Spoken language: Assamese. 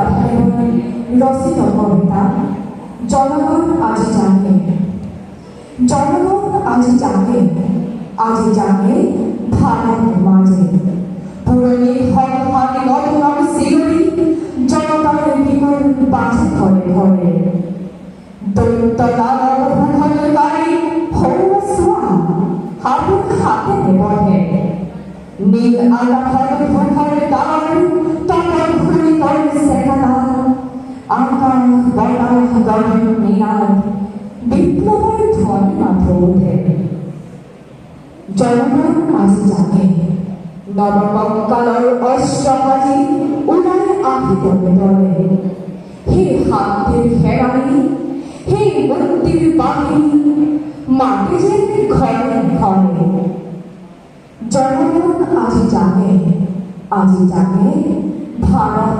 গাঁথাইৰ ৰচিত কবিতা জনগণ আজি জাগে। জনগণ আজি জাগে, আজি জাগে ভাৰত মাঝে। পুৰণি সংসাৰী নতুনৰ চিঞৰি জনতাৰ বিকল বাজে ঘৰে ঘৰে। দৈত্যতাৰ অৱসানকাৰী সৌৰ চোৱা হাবুক হাতে নেবঢ়ে। নীল আকাশৰ ঘোষৰ তাল তলৰ ঘূৰিতৰ চেতনা আকাশ বতাহ গগন নিয়াত বিপ্লৱৰ ধ্বনি মাথো উঠে। জনগণ আজি জাগে, নৱকংকালৰ অস্ত্ৰ সাজি ওলাই আহি দলে দলে। সেই শান্তিৰ সেনানী, সেই মুক্তিৰ বাহিনী মাতি যেন ঘৰে ঘৰে। জনগণ আজি জাগে, আজি জাগে ভাৰত